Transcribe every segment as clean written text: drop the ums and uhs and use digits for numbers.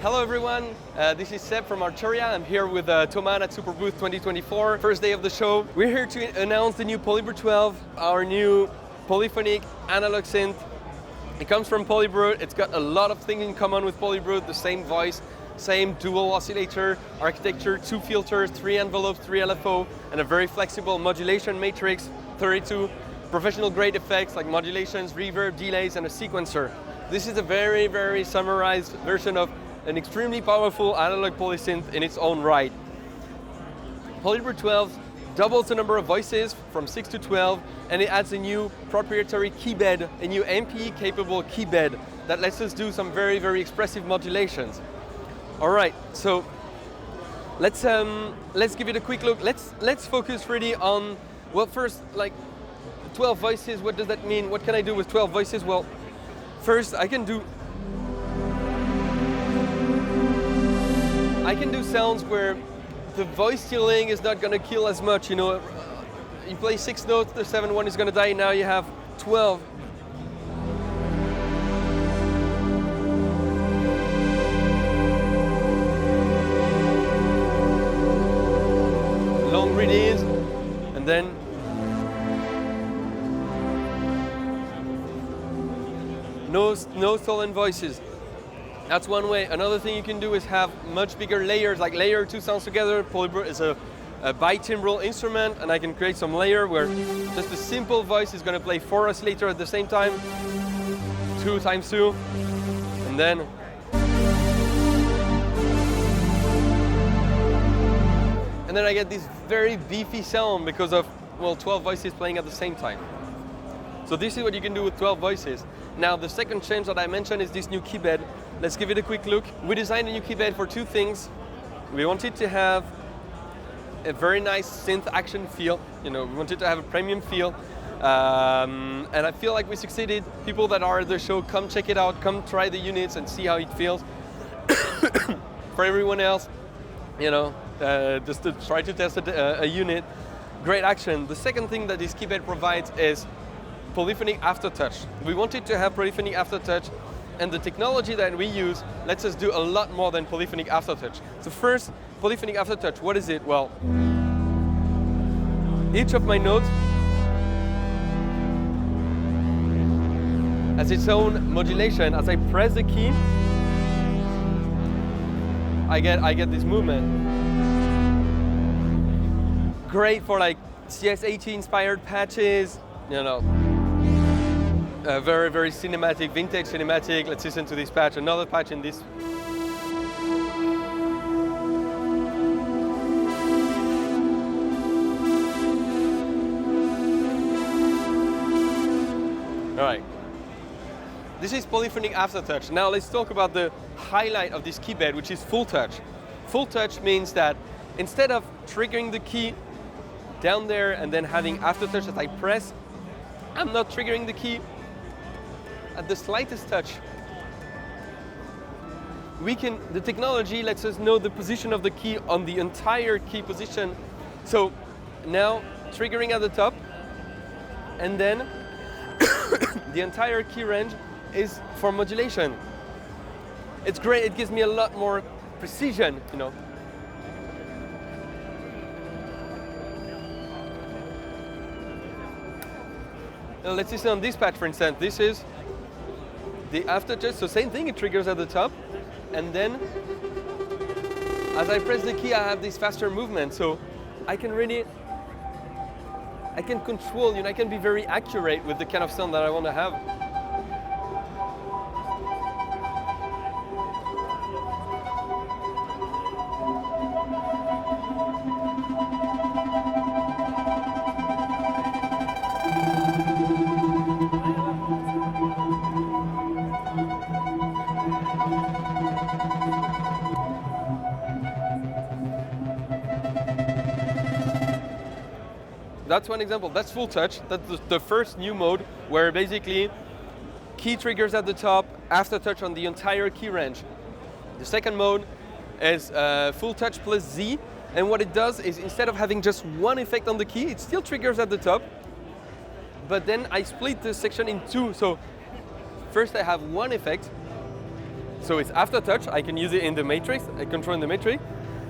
Hello everyone, this is Seb from Arturia. I'm here with Thomas at Superbooth 2024, first day of the show. We're here to announce the new Polybrute 12, our new polyphonic analog synth. It comes from Polybrute. It's got a lot of things in common with Polybrute, the same voice, same dual oscillator architecture, 2 filters, 3 envelopes, 3 LFO, and a very flexible modulation matrix, 32 professional grade effects like modulations, reverb, delays, and a sequencer. This is a very, very summarized version of an extremely powerful analog polysynth in its own right. Polybrute 12 doubles the number of voices from 6 to 12, and it adds a new proprietary keybed, a new MPE-capable keybed that lets us do some very, very expressive modulations. All right, so let's give it a quick look. Let's focus really on, well, first, like 12 voices. What does that mean? What can I do with 12 voices? Well, first I can do sounds where the voice stealing is not going to kill as much. You know, you play 6 notes, the 7th one is going to die. Now you have 12. Long release, and then no stolen voices. That's one way. Another thing you can do is have much bigger layers, like layer 2 sounds together. Polybrute is a bitimbral instrument, and I can create some layer where just a simple voice is going to play 4 oscillators at the same time, 2 times 2, and then I get this very beefy sound because of, well, 12 voices playing at the same time. So this is what you can do with 12 voices. Now the second change that I mentioned is this new keybed. Let's give it a quick look. We designed a new keybed for 2 things. We wanted to have a very nice synth action feel. You know, we wanted to have a premium feel. And I feel like we succeeded. People that are at the show, come check it out, come try the units and see how it feels. For everyone else, you know, just to try to test a unit, great action. The second thing that this keybed provides is polyphonic aftertouch. We wanted to have polyphonic aftertouch, and the technology that we use lets us do a lot more than polyphonic aftertouch. So first, polyphonic aftertouch, what is it? Well, each of my notes has its own modulation. As I press the key, I get this movement. Great for like CS80 inspired patches, you know. Very, very cinematic, vintage cinematic. Let's listen to this patch, another patch in this. All right. This is polyphonic aftertouch. Now let's talk about the highlight of this keybed, which is full touch. Full touch means that instead of triggering the key down there and then having aftertouch as I press, I'm not triggering the key. At the slightest touch, the technology lets us know the position of the key on the entire key position. So now triggering at the top, and then the entire key range is for modulation. It's great, it gives me a lot more precision, you know. Now let's listen on this patch, for instance. This is the aftertouch, so same thing, it triggers at the top, and then as I press the key, I have this faster movement, so I can control, you know, I can be very accurate with the kind of sound that I want to have. That's one example. That's full touch. That's the first new mode where basically key triggers at the top, aftertouch on the entire key range. The second mode is full touch plus Z, and what it does is instead of having just one effect on the key, it still triggers at the top, but then I split this section in 2. So first I have one effect, So it's aftertouch. I can use it in the matrix. I control in the matrix.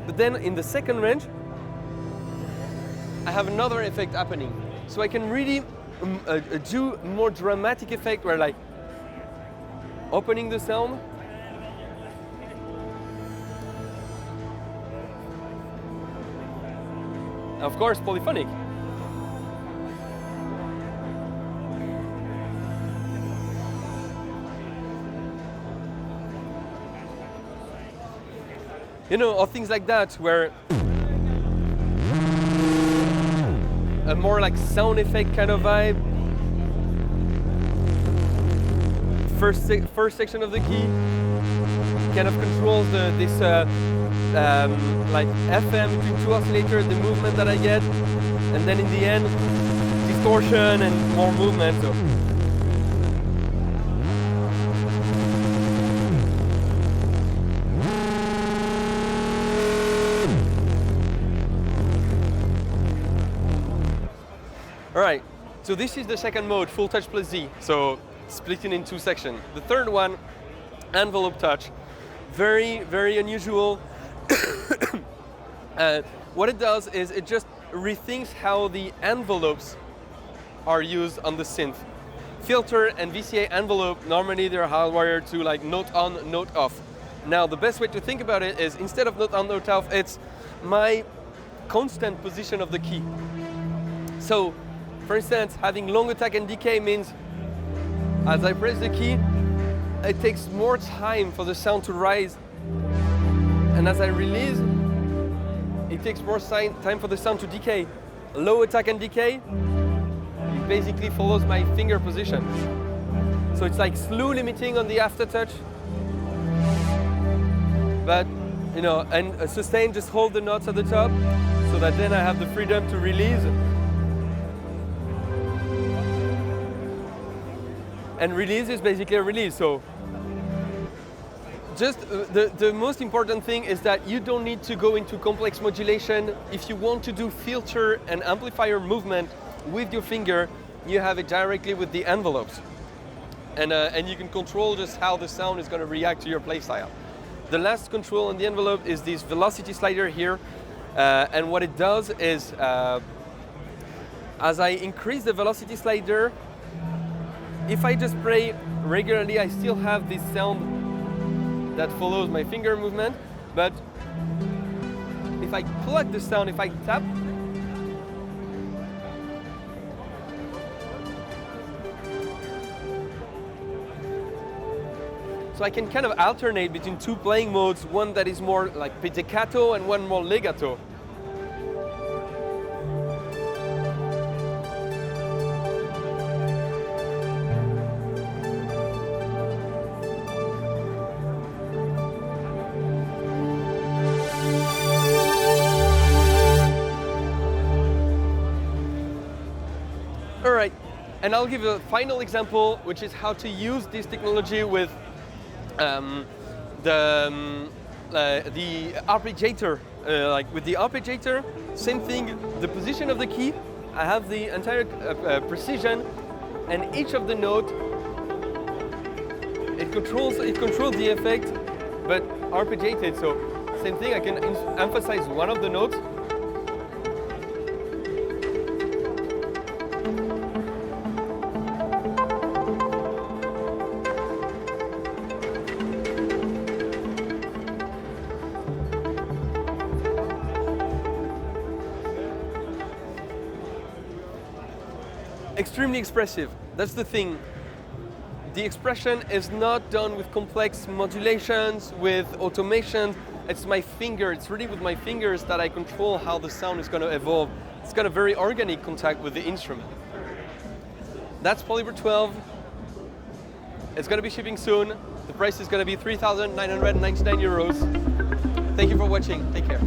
But then in the second range, I have another effect happening. So I can really do more dramatic effect where like opening the sound. Of course, polyphonic. You know, or things like that, where a more like sound effect kind of vibe. First section of the key kind of controls this like FM between two oscillators, the movement that I get, and then in the end, distortion and more movement. So. All right, so this is the second mode, full touch plus Z. So splitting in two sections. The third one, envelope touch. Very, very unusual. What it does is it just rethinks how the envelopes are used on the synth. Filter and VCA envelope, normally they're hardwired to like note on, note off. Now the best way to think about it is instead of note on, note off, it's my constant position of the key. So, for instance, having long attack and decay means as I press the key, it takes more time for the sound to rise. And as I release, it takes more time for the sound to decay. Low attack and decay, it basically follows my finger position. So it's like slew limiting on the aftertouch. But, you know, and sustain, just hold the notes at the top so that then I have the freedom to release. And release is basically a release. So just the most important thing is that you don't need to go into complex modulation. If you want to do filter and amplifier movement with your finger, you have it directly with the envelopes. And you can control just how the sound is going to react to your playstyle. The last control on the envelope is this velocity slider here. And what it does is, as I increase the velocity slider, if I just play regularly, I still have this sound that follows my finger movement, but if I plug the sound, if I tap, so I can kind of alternate between two playing modes, one that is more like pizzicato and one more legato. All right, and I'll give a final example, which is how to use this technology with the arpeggiator. Like with the arpeggiator, same thing, the position of the key, I have the entire precision, and each of the note, it controls the effect, but arpeggiated. So same thing, I can emphasize one of the notes. Extremely expressive. That's the thing. The expression is not done with complex modulations, with automation. It's my finger. It's really with my fingers that I control how the sound is going to evolve. It's got a very organic contact with the instrument. That's Polybrute 12. It's going to be shipping soon. The price is going to be €3,999. Thank you for watching. Take care.